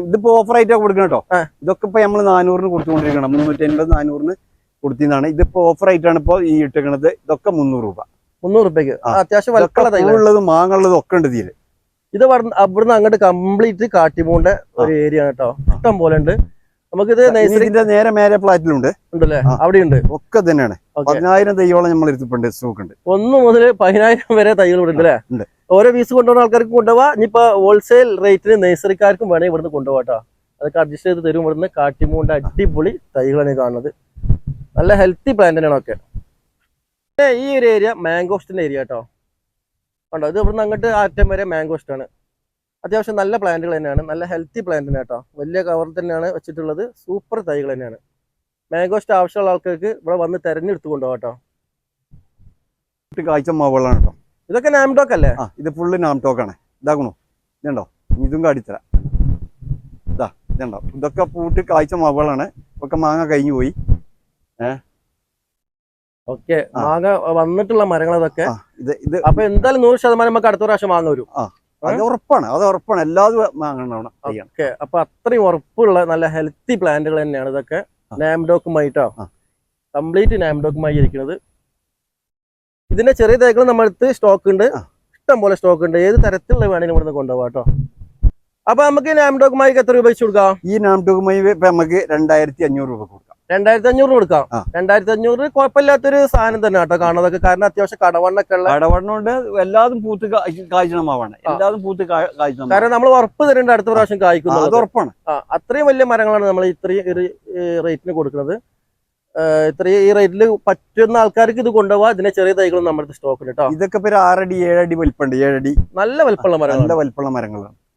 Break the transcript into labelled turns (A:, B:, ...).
A: ഇതിപ്പോ ഓഫർ ആയിട്ടാ കൊടുക്കണം കേട്ടോ. ഇതൊക്കെ ഇപ്പൊ നമ്മള് 400 കൊടുത്തുകൊണ്ടിരിക്കണം. 350 400 കൊടുത്തിന്നാണ്. ഇതിപ്പോ ഓഫർ ആയിട്ടാണ് ഇപ്പൊ ഈ ഇട്ടേക്കണത്. ഇതൊക്കെ 300 രൂപ.
B: 300 രൂപയ്ക്ക് അത്യാവശ്യം
A: ഉള്ളതും മാങ്ങുള്ളതും ഒക്കെ ഉണ്ട് ഇതില്.
B: ഇത് അവിടുന്ന് അങ്ങോട്ട് കംപ്ലീറ്റ് കാട്ടിമൂണ്ട ഒരു ഏരിയ ആണ് കേട്ടോ. ഇഷ്ടം പോലെ ഉണ്ട്. നമുക്കിത്
A: നേരെ മേലെ ഫ്ലാറ്റിലുണ്ട്
B: ഉണ്ടല്ലേ, അവിടെ ഉണ്ട്.
A: ഒക്കെ തന്നെയാണ്. 10,000 തൈയോളം നമ്മൾ എടുത്തിട്ടുണ്ട്. സ്റ്റോക്ക് ഉണ്ട്.
B: 1 മുതൽ 10,000 വരെ തൈകൾ ഉണ്ട് അല്ലേ. ഓരോ പീസ് കൊണ്ടുപോകുന്ന ആൾക്കാർക്ക് കൊണ്ടുപോവാ. ഇനിയിപ്പോ ഹോൾസെയിൽ റേറ്റിന് നഴ്സറിക്കാർക്കും വേണമെങ്കിൽ ഇവിടുന്ന് കൊണ്ടുപോകാട്ടോ. അതൊക്കെ അഡ്ജസ്റ്റ് ചെയ്ത് തരും. ഇവിടുന്ന് കാട്ടിമൂണ്ട അടിപൊളി തൈകളാണ് കാണുന്നത്. നല്ല ഹെൽത്തി പ്ലാന്റ് തന്നെയാണ് ഒക്കെ. ഈ ഒരു ഏരിയ മാംഗോസ്റ്റിന്റെ ഏരിയ കേട്ടോ. കണ്ടോ, ഇത് ഇവിടുന്ന് അങ്ങോട്ട് അറ്റം വരെ മാംഗോസ്റ്റാണ്. അത്യാവശ്യം നല്ല പ്ലാന്റുകൾ തന്നെയാണ്. നല്ല ഹെൽത്തി പ്ലാന്റ് തന്നെ കേട്ടോ. വലിയ കവറിൽ തന്നെയാണ് വെച്ചിട്ടുള്ളത്. സൂപ്പർ തൈകൾ തന്നെയാണ്. മാംഗോസ്റ്റ് ആവശ്യമുള്ള ആൾക്കാർക്ക് ഇവിടെ വന്ന് തെരഞ്ഞെടുത്ത് കൊണ്ടുപോകാം കേട്ടോ.
A: കാഴ്ച മാവുകളാണ് കേട്ടോ.
B: ഇതൊക്കെ നാംടോക്ക് അല്ലേ?
A: ഇത് ഫുള്ള് നാംടോക്കാണ്. ഇതാക്കണോ, ഇതുണ്ടോ, ഇതും കാടിത്തര. ഇതുണ്ടോ, ഇതൊക്കെ പൂട്ട് കാഴ്ച മാവുകളാണ്. ഒക്കെ മാങ്ങ കഴിഞ്ഞു പോയി.
B: ഓക്കെ, മാങ്ങ വന്നിട്ടുള്ള മരങ്ങൾ അതൊക്കെ. അപ്പൊ എന്തായാലും 100% നമുക്ക് അടുത്ത പ്രാവശ്യം മാങ്ങ വരും.
A: അത് ഉറപ്പാണ്. എല്ലാതും മാങ്ങണം.
B: ഓക്കെ, അപ്പൊ അത്രയും ഉറപ്പുള്ള നല്ല ഹെൽത്തി പ്ലാന്റുകൾ തന്നെയാണ് ഇതൊക്കെ. നാംഡോക്കുമായിട്ടോ, കംപ്ലീറ്റ് നാംഡോക്കുമായി ഇരിക്കുന്നത്. ഇതിന്റെ ചെറിയ തൈകൾ നമ്മളടുത്ത് സ്റ്റോക്ക് ഉണ്ട്. ഇഷ്ടം പോലെ സ്റ്റോക്ക് ഉണ്ട്. ഏത് തരത്തിലുള്ള വേണമെങ്കിലും ഇവിടുന്ന് കൊണ്ടുപോകാം കേട്ടോ. അപ്പൊ നമുക്ക് നാംഡോക്കുമായി എത്ര രൂപ വെച്ച് കൊടുക്കാം?
A: ഈ നാംഡോക്കുമായി നമുക്ക് 2,500 രൂപ കൊടുക്കാം.
B: 2,500 കൊടുക്കാം. 2,500 കുഴപ്പമില്ലാത്തൊരു സാധനം തന്നെ കേട്ടോ കാണുന്നതൊക്കെ. കാരണം അത്യാവശ്യം കടവണ്ണൊക്കെ ഉള്ള
A: കടവണ്ണുണ്ട്. എല്ലാതും പൂത്ത് കായ്ച്ചണമാവാണ്. എല്ലാതും പൂത്ത് കായ്ച്ചണം.
B: കാരണം നമ്മൾ ഉറപ്പ് തരേണ്ട അടുത്ത പ്രാവശ്യം കായ്ക്കുന്നു.
A: അത് ഉറപ്പാണ്.
B: അത്രയും വലിയ മരങ്ങളാണ് നമ്മൾ ഇത്രയും റേറ്റിന് കൊടുക്കുന്നത്. ഇത്രയും ഈ റേറ്റിൽ പറ്റുന്ന ആൾക്കാർക്ക് ഇത് കൊണ്ടുപോകാം. ഇതിന്റെ ചെറിയ തൈകളും നമ്മുടെ സ്റ്റോക്കിൽ കേട്ടോ.
A: ഇതൊക്കെ 6 അടി 7 അടി വലിപ്പമുണ്ട്. 7 അടി
B: നല്ല വലിപ്പമുള്ള മരങ്ങൾ.
A: നല്ല വലിപ്പമുള്ള മരങ്ങളാണ്.